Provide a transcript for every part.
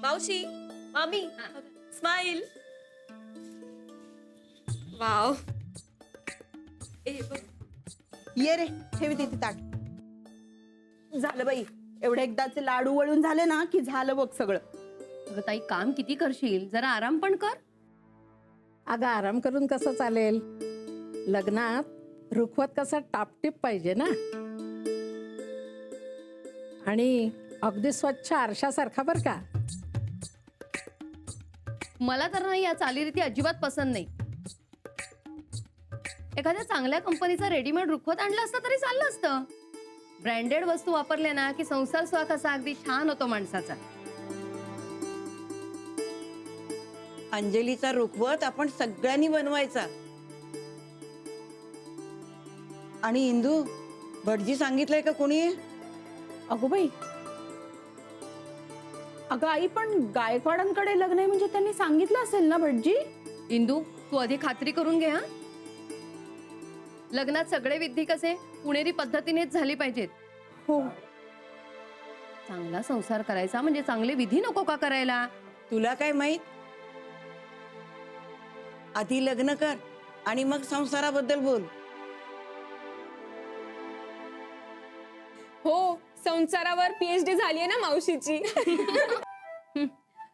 मावशी, मामी, smile. Wow. ये रे, ठेवी तिथे ताट. झालं बाई, एवढे एकदाचे लाडू वळून झाले ना की झालं बघ सगळं. अगं ताई, काम किती करशील, जरा आराम पण कर. अगं आराम करून कसं चालेल, लग्नात रुखवत कसा टापटीप पाहिजे ना, आणि अगदी स्वच्छ आरशासारखा बर का. मला तर नाही या चालीरीती अजिबात पसंत नाही. एखाद्या चांगल्या कंपनीचा रेडीमेड रुखवत आणलं असतं तरी चाललं असतं. ब्रँडेड वस्तू वापरल्या ना की संसार सुद्धा कसा अगदी छान होतो माणसाचा. अंजलीचा रुखवत आपण सगळ्यांनी बनवायचा. आणि इंदू, भटजी सांगितलंय का कोणी? अगो बाई, अगं आई, पण गायकवाडांकडे लग्न आहे म्हणजे त्यांनी सांगितलं असेल ना भटजी. इंदू, तू आधी खात्री करून घे. हा, लग्नात सगळे विधी कसे पुणेरी पद्धतीनेच झाली पाहिजेत. हो. चांगला संसार करायचा म्हणजे चांगले विधी नको का करायला. तुला काय माहित? आधी लग्न कर आणि मग संसाराबद्दल बोल. हो, संसारावर PhD झाली आहे ना मावशीची.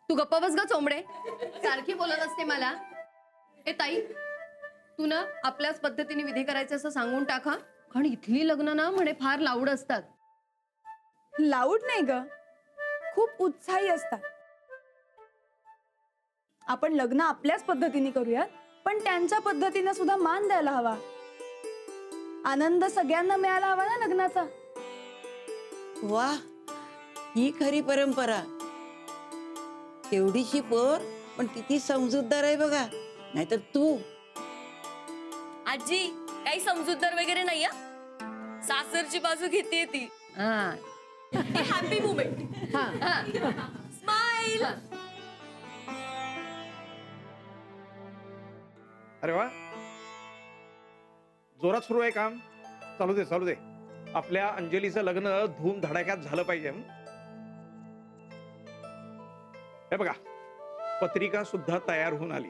तू गप्पा बस ग चोंबडे, सारखी बोलत असते मला. ए ताई, तू ना आपल्याच पद्धतीने विधी करायचे असं सांगून टाका, कारण इथली लग्न ना म्हणे फार लाऊड असतात. लाऊड नाही ग, खूप उत्साही असतात. आपण लग्न आपल्याच पद्धतीने करूयात, पण त्यांच्या पद्धतीने सुद्धा मान द्यायला हवा. आनंद सगळ्यांना मिळायला हवा ना लग्नाचा. वा, ही खरी परंपरा. एवढीशी पोर पण किती समजूतदार आहे बघा. नाहीतर तू. आजी, काही समजूतदार वगैरे नाही. सासरची बाजू घेते ती. हा, हॅपी मुमेंट. स्माइल. अरे वा, जोरात सुरू आहे काम. चालू दे चालू दे. आपल्या अंजलीचं लग्न धूम धडाक्यात झालं पाहिजे. हे बघा, पत्रिका सुद्धा तयार होऊन आली.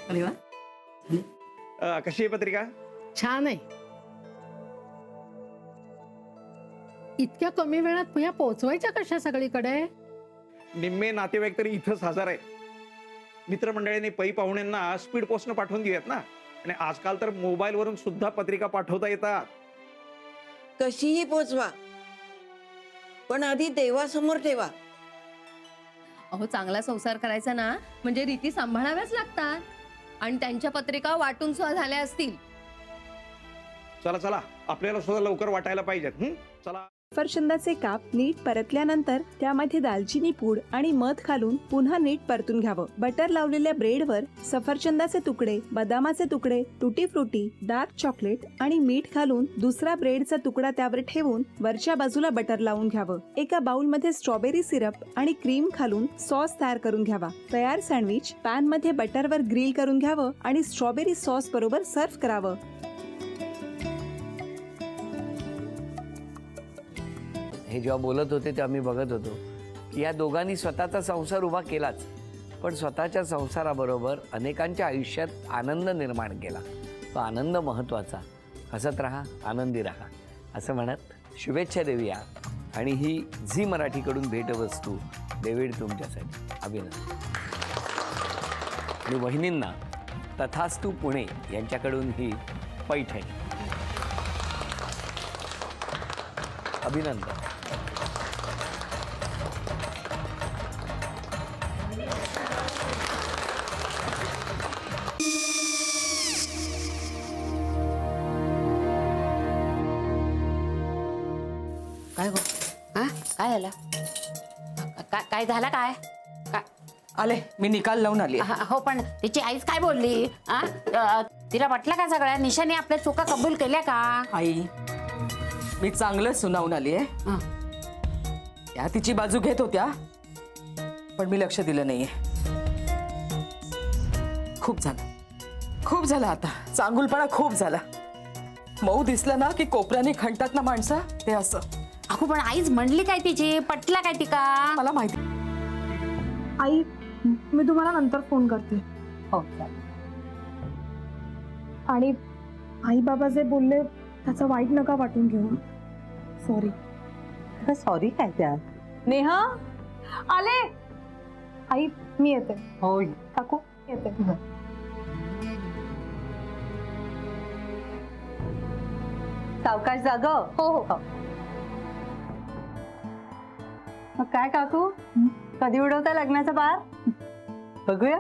अरे वा, कशी आहे पत्रिका? छान आहे. इतक्या कमी वेळात भैया पोहोचवायच्या कशा सगळीकडे? निम्मे नातेवाईक तरी इथंच हजर आहे. मित्रमंडळीने पै पाहुण्यांना स्पीड पोस्टनं पाठवून देऊयात ना. आणि आजकाल तर मोबाईल वरून सुद्धा पत्रिका पाठवता येतात. कशीही पोचवा, पण आधी देवासमोर ठेवा. अहो, चांगला संसार करायचा ना म्हणजे रीती सांभाळाव्याच लागतात. आणि त्यांच्या पत्रिका वाटून सुद्धा झाल्या असतील. चला चला, आपल्याला सुद्धा लवकर वाटायला पाहिजेत. चला. सफरचंदाचे काप नीट परतल्यानंतर त्यामध्ये दालचिनी पूड आणि मध घालून पुन्हा नीट परतून घ्यावं. बटर लावलेल्या ब्रेडवर सफरचंदाचे तुकडे, बदामाचे तुकडे, टुटी फ्रुटी, डार्क चॉकलेट आणि मीठ घालून दुसरा ब्रेडचा तुकडा त्यावर ठेवून वरच्या बाजूला बटर लावून घ्यावं. एका बाउलमध्ये स्ट्रॉबेरी सिरप आणि क्रीम घालून सॉस तयार करून घ्यावा. तयार सँडविच पॅन मध्ये बटरवर ग्रिल करून घ्यावं आणि स्ट्रॉबेरी सॉस बरोबर सर्व्ह करावं. हे जेव्हा बोलत होते तेव्हा मी बघत होतो की या दोघांनी स्वतःचा संसार उभा केलाच, पण स्वतःच्या संसाराबरोबर अनेकांच्या आयुष्यात आनंद निर्माण केला. तो आनंद महत्त्वाचा. हसत राहा, आनंदी राहा असं म्हणत शुभेच्छा देऊया. आणि ही झी मराठीकडून भेटवस्तू डेव्हिड तुमच्यासाठी. अभिनंदन. आणि वहिनींना तथास्तू पुणे यांच्याकडून ही पैठणी. अभिनंदन. काय गो? हा, काय झालं? काय झालं? काय आले, मी निकाल लावून आली. हो, पण तिची आईच काय बोलली? तिला वाटलं का सगळ्या निशाने आपल्या चुका कबूल केल्या का? आई, मी चांगलं सुनावून आली आहे. त्या तिची बाजू घेत होत्या, पण मी लक्ष दिलं नाहीये. खूप झालं आता. चांगुलपणा खूप झाला. मऊ दिसलं ना की कोपऱ्याने खणतात ना माणसं, ते असं. अगो पण आईच म्हणली काय तिची, पटला काय ती का? मला माहिती. आई मी तुम्हाला नंतर फोन करते. हो आणि आई बाबा जे बोलले त्याचं वाईट नका वाटून घेऊ. सॉरी. सॉरी काय त्या? नेहा आले. आई मी येते. होय काकू येते. सावकाश जाग. हो हो. मग काय काकू, कधी उडवता लग्नाचा बार? बघूया.